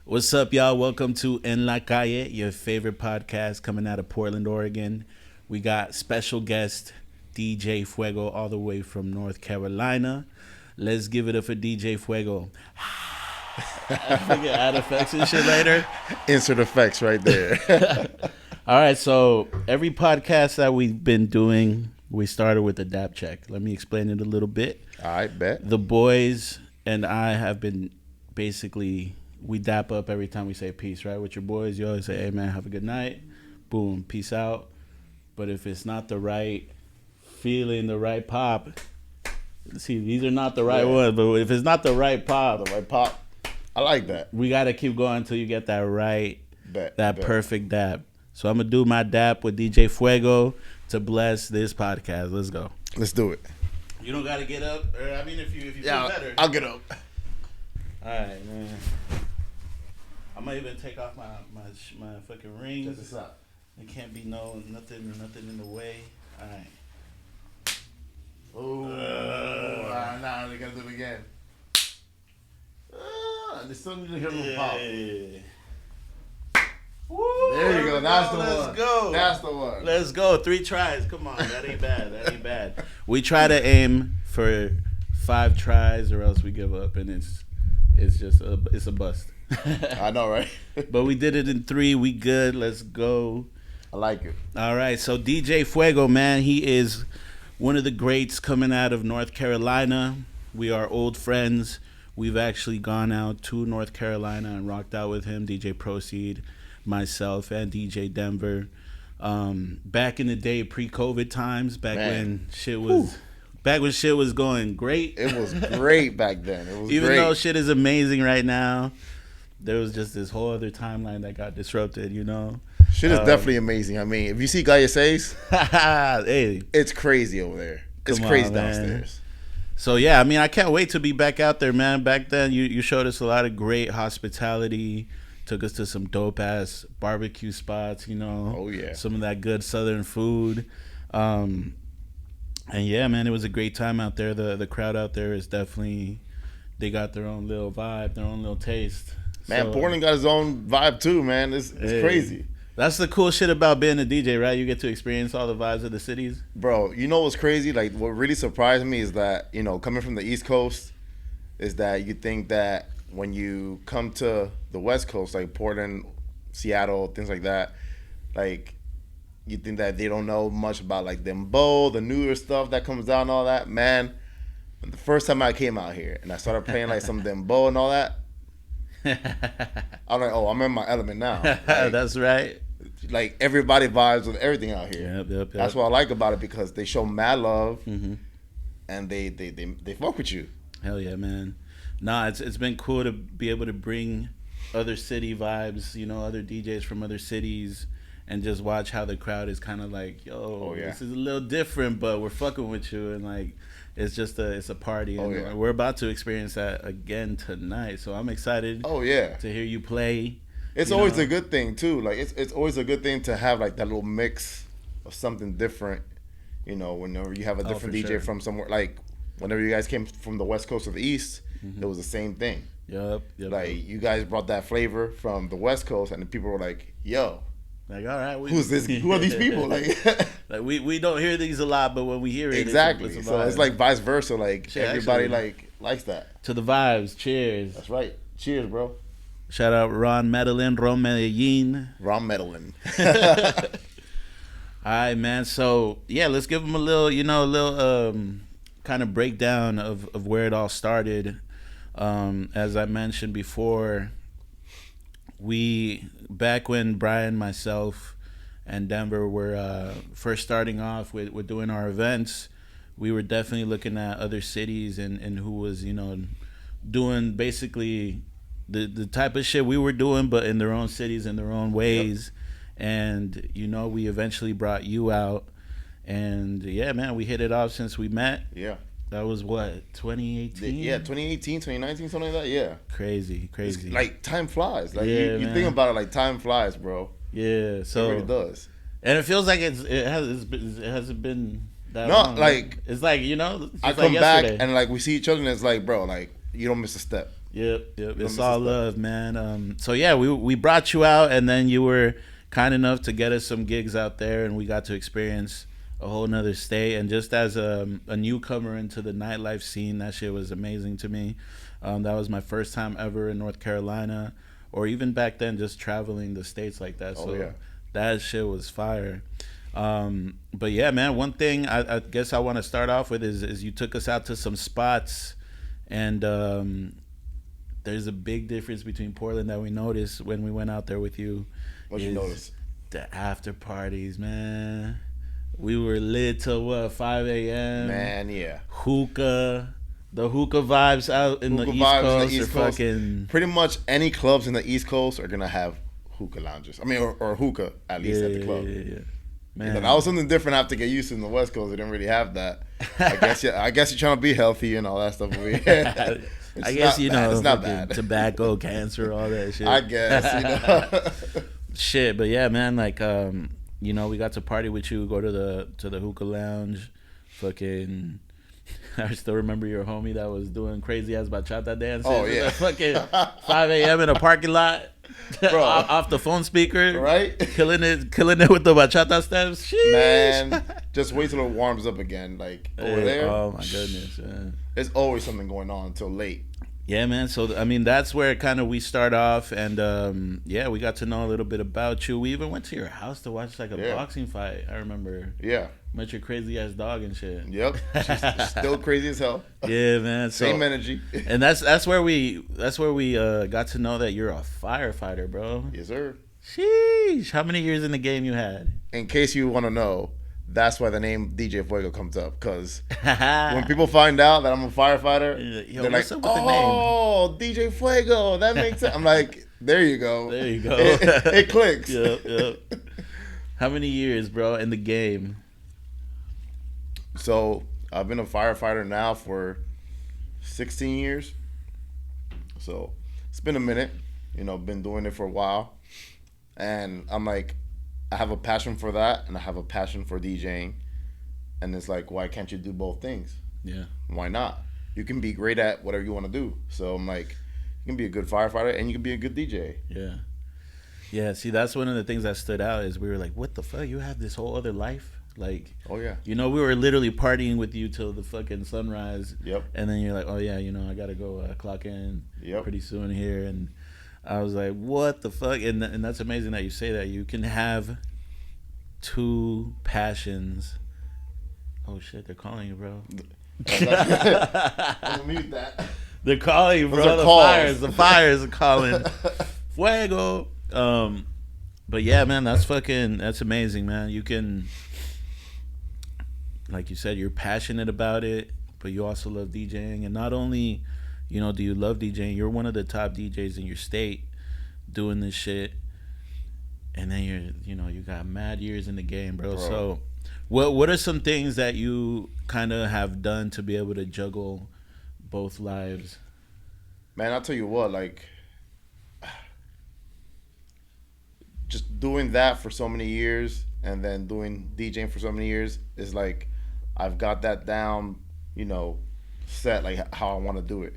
What's up, y'all? Welcome to En La Calle, your favorite podcast coming out of Portland, Oregon. We got special guest DJ Fuego all the way from North Carolina. Let's give it up for DJ Fuego. I figure add effects and shit later. Insert effects right there. All right, so every podcast that we've been doing, we started with a dap check. Let me explain it a little bit. All right, bet. The boys and I have been basically, we dap up every time we say peace, right? With your boys, you always say, hey, man, have a good night. Boom, peace out. But if it's not the right feeling, the right pop, see, these are not the right ones, but if it's not the right pop, I like that. we got to keep going until you get that right, Bet. perfect dap. So I'm going to do my dap with DJ Fuego to bless this podcast. Let's go. Let's do it. You don't got to get up. Or, I mean, if you feel better. I'll get up. All right, man. I'm going to even take off my fucking rings. Check this out. There can't be nothing in the way. All right. Oh, now they gotta do it again. They still need to hear them pop. Woo, There you go. That's the one. Let's go. That's the one. Let's go. 3 tries. Come on. That ain't bad. We try to aim for 5 tries or else we give up, and it's just it's a bust. I know, right? But we did it in 3. We good. Let's go. I like it. All right. So DJ Fuego, man, he is one of the greats coming out of North Carolina. We are old friends. We've actually gone out to North Carolina and rocked out with him, DJ Proceed, myself, and DJ Denver. Back in the day, pre-COVID times, when shit was going great. It was great back then. It was Even great. though shit is amazing right now, there was just this whole other timeline that got disrupted, you know? Shit is definitely amazing. I mean, if you see Calle, Hey. it's crazy over there. It's Come crazy on, man. downstairs. So, yeah, I mean, I can't wait to be back out there, man. Back then, you showed us a lot of great hospitality, took us to some dope-ass barbecue spots, you know. Oh, yeah. Some of that good southern food. And, yeah, man, it was a great time out there. The crowd out there is definitely, they got their own little vibe, their own little taste. Man, So, Portland got his own vibe too, man. It's hey, crazy. That's the cool shit about being a DJ, right? You get to experience all the vibes of the cities. Bro, you know what's crazy? Like, what really surprised me is that, you know, coming from the East Coast, is that you think that when you come to the West Coast, like Portland, Seattle, things like that, like, you think that they don't know much about, like, dembow, the newer stuff that comes out and all that. Man, the first time I came out here and I started playing, like, some dembow and all that, I'm like, oh, I'm in my element now. Like, That's right. like everybody vibes with everything out here. Yep. That's what I like about it, because they show mad love, Mm-hmm. and they fuck with you. Hell yeah, man. Nah, it's been cool to be able to bring other city vibes, you know, other DJs from other cities, and just watch how the crowd is kind of like, yo, this is a little different, but we're fucking with you, and like, it's just it's a party, and we're about to experience that again tonight. So I'm excited. Oh yeah, to hear you play. It's always a good thing too. Like it's always a good thing to have like that little mix of something different. You know, whenever you have a different DJ from somewhere, like whenever you guys came from the West Coast or the East, it was the same thing. Yep. Like you guys brought that flavor from the West Coast, and the people were like, "Yo, like, all right, who's this? Who are these people?" Like, like we don't hear these a lot, but when we hear it, exactly. It's a So it's like vice versa. Like Shit, everybody actually, likes that. To the vibes. Cheers. That's right. Cheers, bro. Shout out Ron Medellin. Ron Medellin. All right, man. So yeah, let's give them a little, kind of breakdown of where it all started. As I mentioned before, back when Brian, myself, and Denver were first starting off with doing our events, we were definitely looking at other cities and who was, doing basically the type of shit we were doing, but in their own cities, in their own ways. Yep. And, we eventually brought you out. And, yeah, man, we hit it off since we met. Yeah. That was what, 2018? Yeah, 2018, 2019, something like that. Yeah. Crazy. It's like time flies. Like yeah, you think about it, like time flies, bro. Yeah, so it really does. And it feels like it hasn't been that long. No, like it's like I come back and like we see each other and it's like, bro, like you don't miss a step. Yep. It's all love, man. So yeah, we brought you out, and then you were kind enough to get us some gigs out there, and we got to experience a whole nother state. And just as a newcomer into the nightlife scene, that shit was amazing to me. That was my first time ever in North Carolina, or even back then, just traveling the states like that. So yeah. that shit was fire. But yeah, man, one thing I guess I want to start off with is you took us out to some spots, and there's a big difference between Portland that we noticed when we went out there with you. What'd you notice? The after parties, man. We were lit till what, 5 a.m. Man, yeah. Hookah. The hookah vibes out in the East Coast are fucking... Pretty much any clubs in the East Coast are gonna have hookah lounges. I mean, or hookah at least at the club. Yeah. Man, you know, that was something different I have to get used to in the West Coast. They didn't really have that. I guess you're trying to be healthy and all that stuff. I guess, you know, it's not bad. Tobacco, cancer, all that shit. I guess, you know. Shit, but yeah, man, like, you know, we got to party with you, go to the hookah lounge, fucking... I still remember your homie that was doing crazy ass bachata dances. Oh yeah, at fucking 5 a.m. in a parking lot, bro, off the phone speaker, right? Killing it with the bachata steps. Sheesh. Man, just wait till it warms up again. Like over there. Oh my goodness, man. There's always something going on until late. Yeah, man. So I mean, that's where kind of we start off, and yeah, we got to know a little bit about you. We even went to your house to watch like a boxing fight. I remember. Yeah. Met your crazy ass dog and shit. Yep, she's still crazy as hell. Yeah, man. Same energy. And that's where we got to know that you're a firefighter, bro. Yes, sir. Sheesh. How many years in the game you had? In case you want to know, that's why the name DJ Fuego comes up. Because when people find out that I'm a firefighter, yo, they're like, "Oh, DJ Fuego, that makes sense." I'm like, there you go. There you go. It clicks. Yep. How many years, bro, in the game? So I've been a firefighter now for 16 years. So it's been a minute. You know, been doing it for a while. And I'm like, I have a passion for that, and I have a passion for DJing. And it's like, why can't you do both things? Yeah. Why not? You can be great at whatever you want to do. So I'm like, you can be a good firefighter and you can be a good DJ. Yeah. Yeah, see, that's one of the things that stood out is we were like, what the fuck? You have this whole other life? Like, oh yeah, you know, we were literally partying with you till the fucking sunrise. Yep. And then you're like, oh yeah, you know, I gotta go clock in pretty soon here. And I was like, what the fuck? And that's amazing that you say that. You can have two passions. Oh shit, they're calling you, bro. I'm gonna mute that. They're calling you, bro. The fires are calling. Fuego. But yeah, man, that's amazing, man. You can, like you said, you're passionate about it, but you also love DJing. And not only, you know, do you love DJing, you're one of the top DJs in your state doing this shit. And then you got mad years in the game, bro. So what are some things that you kind of have done to be able to juggle both lives? Man, I'll tell you what, like, just doing that for so many years and then doing DJing for so many years is like, I've got that down, you know, set, like how I want to do it.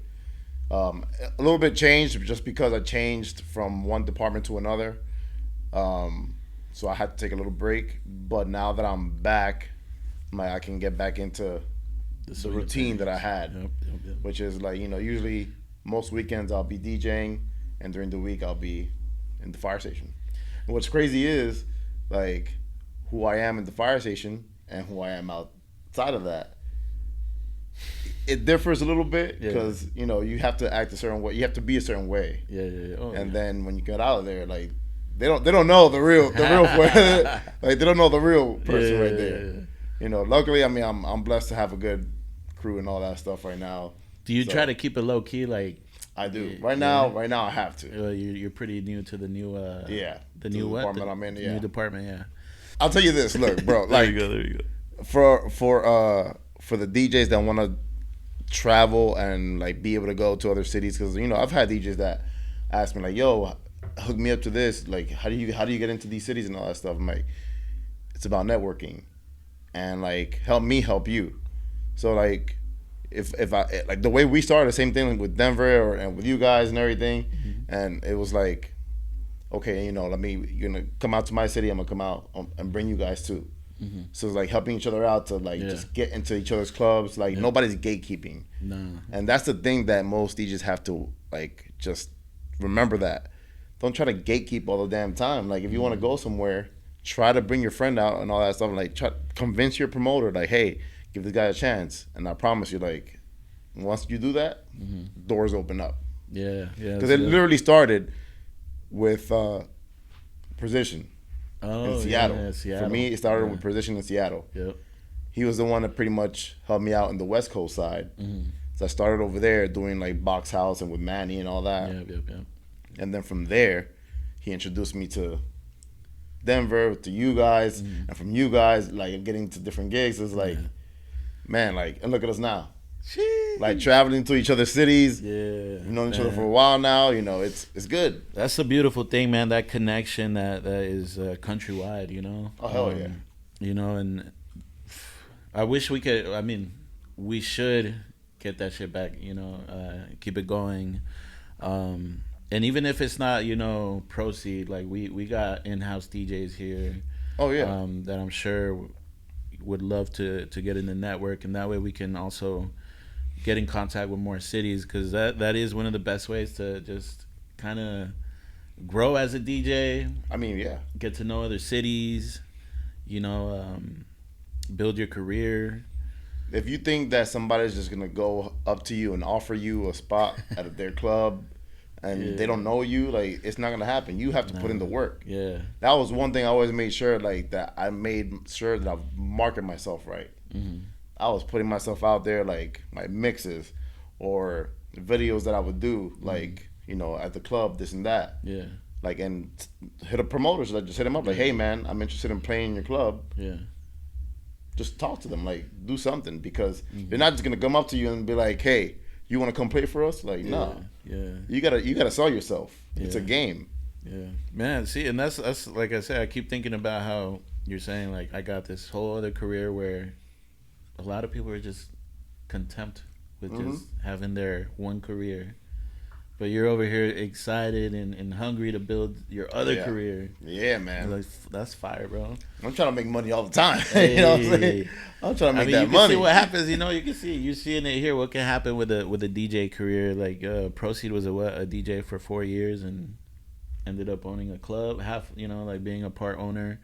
A little bit changed just because I changed from one department to another. So I had to take a little break, but now that I'm back, like, I can get back into the routine that I had, yep. Which is like, you know, usually most weekends I'll be DJing, and during the week I'll be in the fire station. And what's crazy is, like, who I am in the fire station and who I am outside of that, it differs a little bit because, you know, you have to act a certain way. You have to be a certain way. Yeah. Oh, and then when you get out of there, like, they don't know the real like, they don't know the real person right there. Yeah. You know, luckily, I mean, I'm blessed to have a good crew and all that stuff right now. Do you try to keep it low key? Like, I do. Right now I have to. You're pretty new to the new the new department I'm in. New department. Yeah. I'll tell you this. Look, bro. Like, there you go. For the DJs that want to travel and like be able to go to other cities, because, you know, I've had DJs that ask me like, yo, hook me up to this. Like, how do you get into these cities and all that stuff? I'm like, it's about networking and like help me help you. So like, if I like the way we started, the same thing with Denver and with you guys and everything, Mm-hmm. and it was like, okay, you're gonna come out to my city, I'm gonna come out and bring you guys too. Mm-hmm. So it's like helping each other out to like Yeah. just get into each other's clubs. Like Yep. nobody's gatekeeping, No. and that's the thing that most DJs have to like just remember that. Don't try to gatekeep all the damn time. Like if you want to go somewhere, try to bring your friend out and all that stuff. Like try convince your promoter, like, hey, give this guy a chance, and I promise you, like, once you do that, doors open up. Yeah. Yeah. Because it literally started with Precision in Seattle. Yeah, Seattle. For me, it started with Precision in Seattle. Yep. He was the one that pretty much helped me out in the West Coast side. So I started over there doing like Box House and with Manny and all that. Yep. And then from there, he introduced me to Denver, to you guys, and from you guys, like getting to different gigs. It's like, man, like, and look at us now, like traveling to each other's cities. Yeah. We've known each other for a while now. It's good. That's a beautiful thing, man. That connection that is countrywide. Oh hell yeah. And I wish we could. I mean, we should get that shit back. Keep it going. And even if it's not, proceed, like we got in-house DJs here. Oh yeah. That I'm sure would love to get in the network, and that way we can also get in contact with more cities, because that is one of the best ways to just kind of grow as a DJ. I mean, yeah. Get to know other cities, build your career. If you think that somebody's just gonna go up to you and offer you a spot at their club, and they don't know you, like, it's not gonna happen. You have to put in the work. Yeah. That was one thing I always made sure, like, that I made sure that I market myself right. I was putting myself out there, like my mixes or videos that I would do, like, at the club, this and that. Yeah. Like, and hit up promoters, like, just hit them up, like, hey man, I'm interested in playing in your club. Yeah. Just talk to them, like, do something, because they're not just gonna come up to you and be like, hey, you want to come play for us? Like, no. Yeah. You gotta sell yourself. It's a Yeah. game. Yeah, man. See, and that's like I said. I keep thinking about how you're saying, like, I got this whole other career where a lot of people are just content with just having their one career, but you're over here excited and hungry to build your other career. Yeah, man. Like, that's fire, bro. I'm trying to make money all the time. Hey. You know what I'm saying? I'm trying to make that you money. can see what happens. You can see you're seeing it here. What can happen with a DJ career? Like, Proceed was a DJ for 4 years and ended up owning a club. Like being a part owner.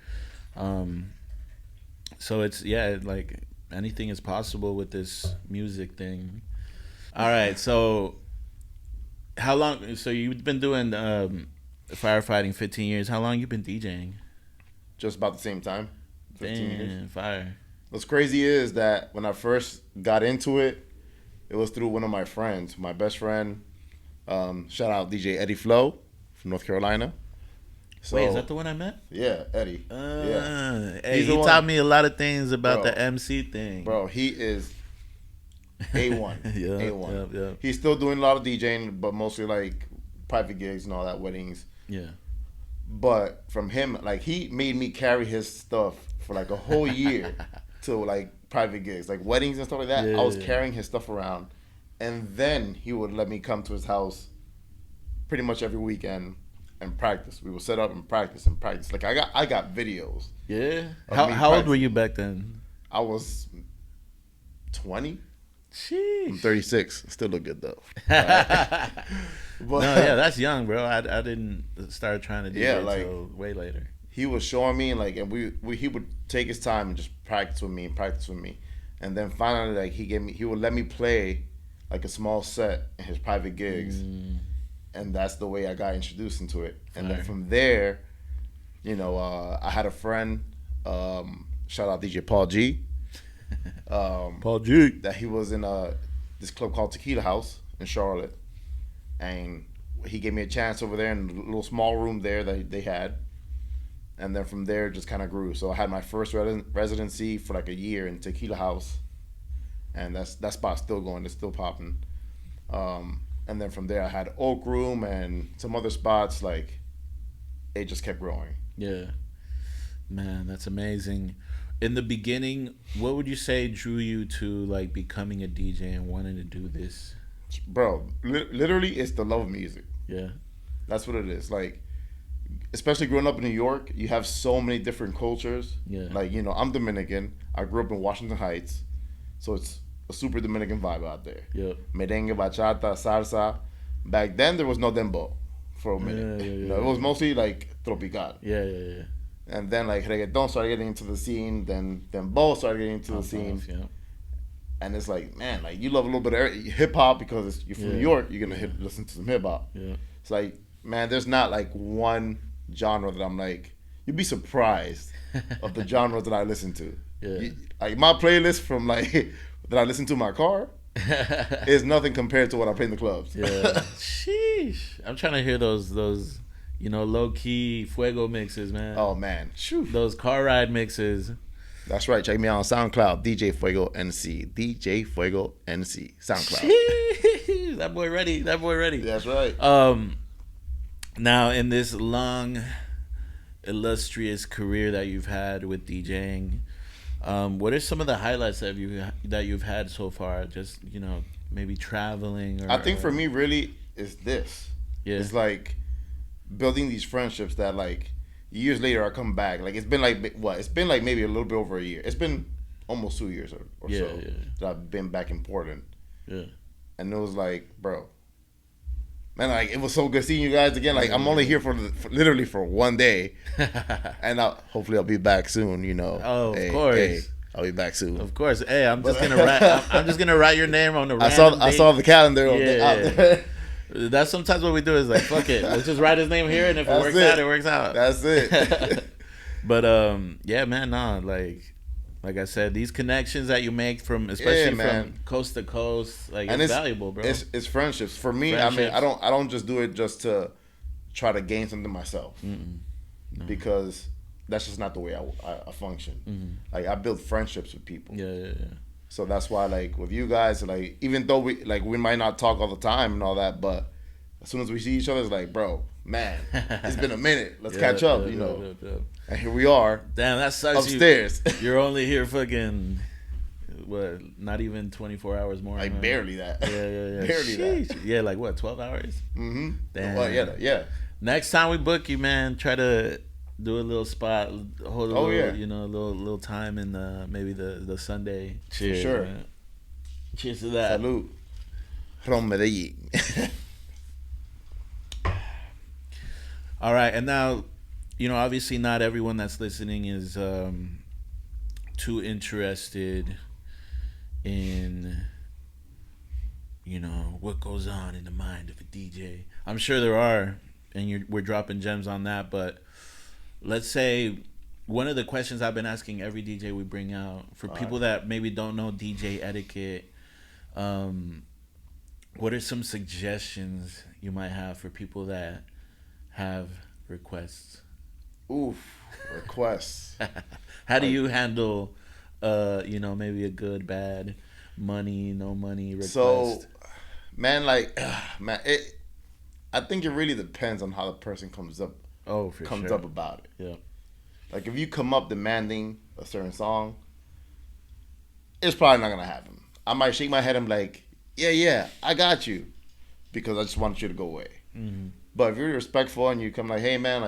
So it's like anything is possible with this music thing. All right, so how long? So you've been doing firefighting 15 years. How long you been DJing? Just about the same time. 15 years. Damn, fire. What's crazy is that when I first got into it, it was through one of my friends, my best friend. Shout out DJ Eddie Flo from North Carolina. So, Wait, is that the one I met? Yeah, Eddie. Yeah. Hey, he taught me a lot of things about the MC thing. Bro, he is A1. Yeah, A1. yeah. He's still doing a lot of DJing, but mostly like private gigs and all that, weddings. Yeah. But from him, like, he made me carry his stuff for like a whole year to like private gigs, like weddings and stuff like that. Yeah, I was carrying his stuff around, and then he would let me come to his house pretty much every weekend and practice. We would set up and practice. Like, I got videos. Yeah. How old were you back then? I was 20. Sheesh. I'm 36. Still look good though. No, yeah, that's young, bro. I didn't start trying to do that like, until way later. He was showing me, like, and he would take his time and just practice with me, and then finally, like, he would let me play like a small set in his private gigs, and that's the way I got introduced into it. And then from there, I had a friend, shout out DJ Paul G. Paul G. That he was in this club called Tequila House in Charlotte, and he gave me a chance over there in a little small room there that they had, and then from there it just kind of grew. So I had my first residency for like a year in Tequila House, and that spot's still going, it's still popping. And then from there I had Oak Room and some other spots. Like, it just kept growing. Yeah, man, that's amazing. in the beginning, what would you say drew you to like becoming a DJ and wanting to do this? Bro, literally, it's the love of music. Yeah. That's what it is. Like, especially growing up in New York, you have so many different cultures. Yeah. Like, I'm Dominican. I grew up in Washington Heights, so it's a super Dominican vibe out there. Yep. Merengue, bachata, salsa. Back then, there was no dembow for a minute. It was mostly like tropical. Yeah. And then like reggaeton started getting into the scene. Then dembow started getting into the scene. Yeah. And it's like, man, like you love a little bit of hip hop because you're from New York. You're gonna listen to some hip hop. Yeah. It's like, man, there's not like one genre that I'm like, you'd be surprised of the genres that I listen to. Yeah. Like my playlist from like that I listen to in my car is nothing compared to what I play in the clubs. Yeah. Sheesh. I'm trying to hear those low key Fuego mixes, man. Oh man. Shoo. Those car ride mixes. That's right. Check me out on SoundCloud, DJ Fuego NC. DJ Fuego NC. SoundCloud. Sheesh. That boy ready. That's right. Now in this long, illustrious career that you've had with DJing, what are some of the highlights that you've had so far? Just maybe traveling. I think for me, really, is this. Yeah. It's like building these friendships that like years later I come back. Like it's been like what? It's been like maybe a little bit over a year. It's been almost 2 years or so that I've been back in Portland. Yeah. And it was like, bro, man, like it was so good seeing you guys again. Like I'm only here for literally for 1 day, and hopefully I'll be back soon. Oh, of course. I'll be back soon. Of course. Hey, I'm just gonna write your name on the. I saw the calendar out there. That's sometimes what we do is like, fuck it, let's just write his name here, and if it works out, it works out. That's it. But yeah, man, no, like I said, these connections that you make especially from coast to coast, like it's valuable, bro. It's friendships. For me, I mean, I don't just do it just to try to gain something myself, no. because that's just not the way I function. Mm-hmm. Like I build friendships with people. Yeah. So that's why, like with you guys, like even though we might not talk all the time and all that, but as soon as we see each other, it's like, bro, man, it's been a minute. Let's catch up, Yeah. And here we are. Damn, that sucks. Upstairs. You're only here fucking not even 24 hours more. Like barely that. Yeah. Barely that. Yeah, like what, 12 hours? Mm-hmm. Damn. Well, yeah. Next time we book you, man, try to do a little spot, hold a little time in maybe the Sunday. Cheers, for sure. Man. Cheers to that. Salud. From Medellin. All right, and now, obviously not everyone that's listening is too interested in, what goes on in the mind of a DJ. I'm sure there are, and we're dropping gems on that, but let's say one of the questions I've been asking every DJ we bring out, for people that maybe don't know DJ etiquette, what are some suggestions you might have for people that have requests? Oof, requests. How do you handle, maybe a good, bad, money, no money request? So, man, I think it really depends on how the person comes up. Comes up about it. Yeah. Like if you come up demanding a certain song, it's probably not gonna happen. I might shake my head and be like, yeah, I got you, because I just want you to go away. Mm-hmm. But if you're respectful and you come like, hey man,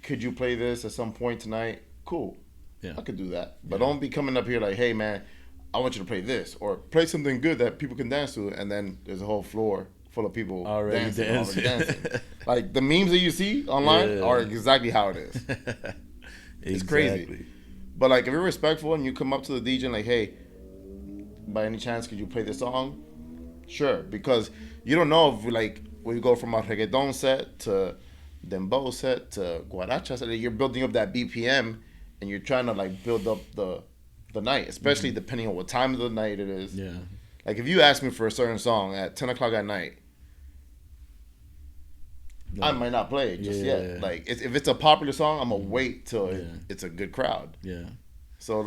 could you play this at some point tonight? Cool. Yeah. I could do that. But don't be coming up here like, hey man, I want you to play this, or play something good that people can dance to, and then there's a whole floor full of people already dancing. Like the memes that you see online are exactly how it is. It's crazy. But like if you're respectful and you come up to the DJ and like, hey, by any chance could you play this song? Sure, because you don't know if we go from a reggaeton set to dembow set to guaracha set, you're building up that BPM and you're trying to build up the night, especially depending on what time of the night it is. Yeah. Like if you ask me for a certain song at 10 o'clock at night, I might not play it just yet. Like if it's a popular song, I'm gonna wait till it's a good crowd. Yeah. So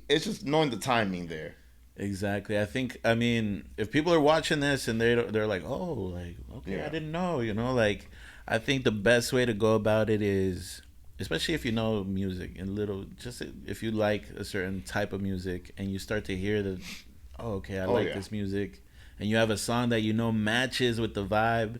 it's just knowing the timing there. Exactly. I mean, if people are watching this and they're like, okay, I didn't know, I think the best way to go about it is especially if you know music and little, just if you like a certain type of music and you start to hear the, oh, okay, I like this music, and you have a song that you know matches with the vibe,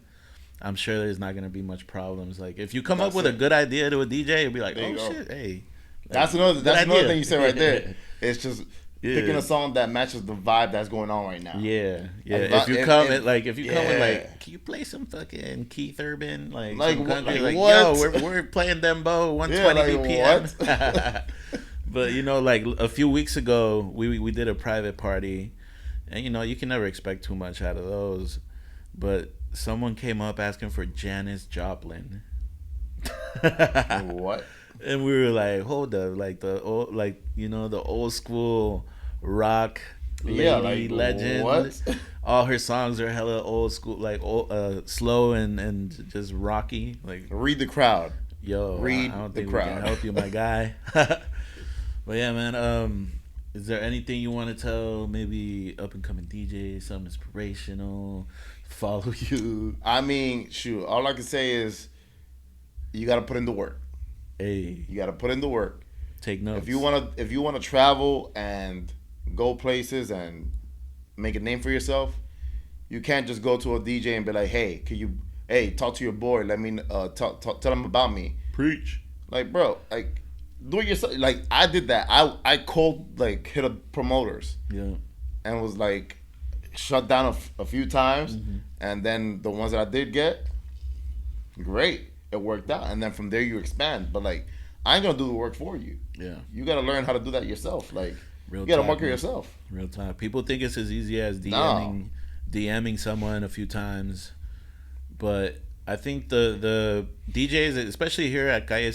I'm sure there's not gonna be much problems. Like if you come up with a good idea to a DJ, you'll be like, oh shit, hey. Like, that's another thing you said right there. It's just picking a song that matches the vibe that's going on right now. Yeah, yeah. If you come with like, can you play some fucking Keith Urban, like country, like what? Yo, we're playing Dembo 120 BPM. But you know, like a few weeks ago, we did a private party, and you know, you can never expect too much out of those. But someone came up asking for Janis Joplin. What? And we were like, hold up, like the old, like, you know, the old school rock lady legend. What? All her songs are hella old school, like slow and just rocky. Like, read the crowd. Yo, read I don't the think crowd. We can help you, my guy. But yeah, man. Is there anything you want to tell maybe up and coming DJs, something inspirational, follow you? I mean, shoot, all I can say is you got to put in the work. Hey, you got to put in the work. Take notes. If you want to travel and go places and make a name for yourself, you can't just go to a DJ and be like, hey, talk to your boy. Let me tell him about me. Preach. Like, bro, like, do it yourself. Like, I did that. I cold like hit up promoters. Yeah. And was like shut down a few times, and then the ones that I did get, great. It worked out, and then from there you expand. But like, I ain't gonna do the work for you. Yeah, you gotta learn how to do that yourself. Like, you gotta market yourself. Real time. People think it's as easy as DMing someone a few times, but I think the DJs, especially here at Calle,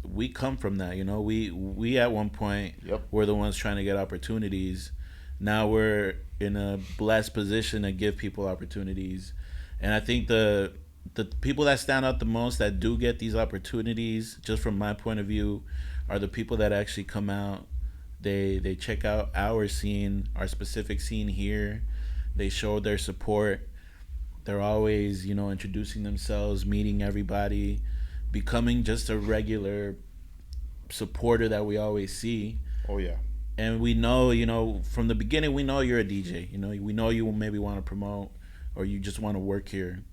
we come from that. You know, we at one point were the ones trying to get opportunities. Now we're in a blessed position to give people opportunities, and I think the people that stand out the most that do get these opportunities, just from my point of view, are the people that actually come out. They check out our scene, our specific scene here. They show their support. They're always, you know, introducing themselves, meeting everybody, becoming just a regular supporter that we always see. Oh yeah. And we know, you know, from the beginning, we know you're a DJ. You know, we know you maybe want to promote or you just want to work here.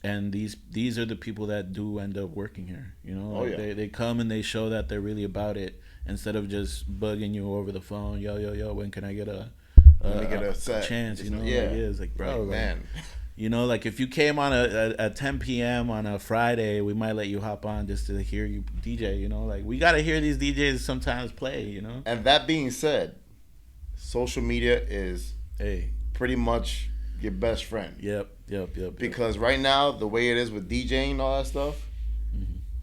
And these are the people that do end up working here. You know, they come and they show that they're really about it instead of just bugging you over the phone. Yo, when can I get a chance? You know, it's like, bro, like, man. You know, like if you came on a 10 p.m. on a Friday, we might let you hop on just to hear you DJ. You know, like we gotta hear these DJs sometimes play. You know. And that being said, social media is pretty much your best friend. Yep. Because right now, the way it is with DJing and all that stuff,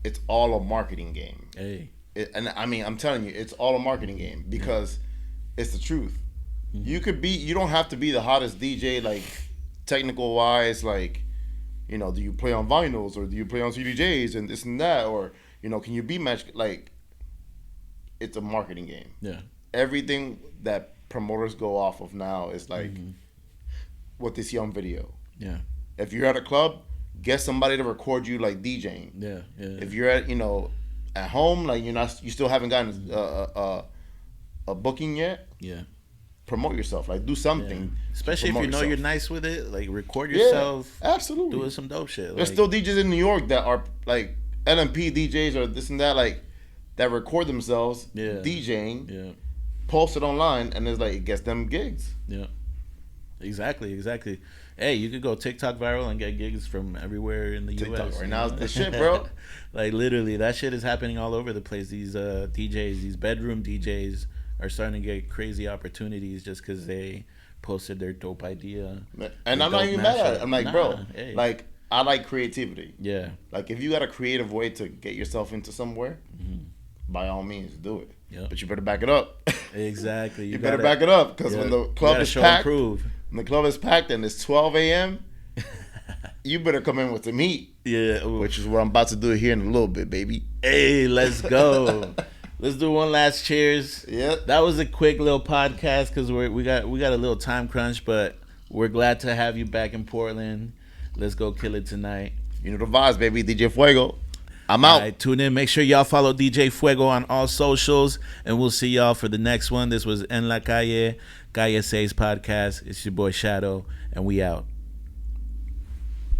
it's all a marketing game. And I mean, I'm telling you, it's all a marketing game because it's the truth. You don't have to be the hottest DJ, like technical wise, like, you know, do you play on vinyls or do you play on CDJs and this and that, or, you know, can you be matched? Like, it's a marketing game. Yeah. Everything that promoters go off of now is like what they see on video. Yeah. If you're at a club, get somebody to record you like DJing. Yeah. If you're at, you know, at home, like you still haven't gotten a booking yet. Yeah. Promote yourself, like do something. Yeah. Especially if you know you're nice with it, like record yourself. Yeah, absolutely. Doing some dope shit. There's still DJs in New York that are like LMP DJs or this and that, like that record themselves DJing. Yeah. Post it online, and it's like it gets them gigs. Yeah. Exactly. Hey, you could go TikTok viral and get gigs from everywhere in the U.S. Right now, the shit, bro. Like literally, that shit is happening all over the place. These DJs, these bedroom DJs, are starting to get crazy opportunities just because they posted their dope idea. And I'm not even mad at it. I'm like, bro, like I like creativity. Yeah. Like if you got a creative way to get yourself into somewhere, by all means, do it. Yep. But you better back it up. Exactly. You better back it up because when the club is packed, when the club is packed and it's 12 a.m., you better come in with some heat. Yeah. Which is what I'm about to do here in a little bit, baby. Hey, let's go. Let's do one last cheers. Yep. That was a quick little podcast because we got a little time crunch, but we're glad to have you back in Portland. Let's go kill it tonight. You know the vibes, baby. DJ Fuego. I'm All out. right, tune in. Make sure y'all follow DJ Fuego on all socials, and we'll see y'all for the next one. This was En La Calle, Calle 6 podcast. It's your boy Shadow, and we out.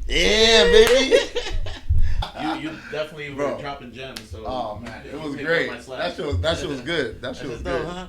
Yeah, baby. You definitely were dropping gems. So Oh man, it was great. That shit was good. That shit was good.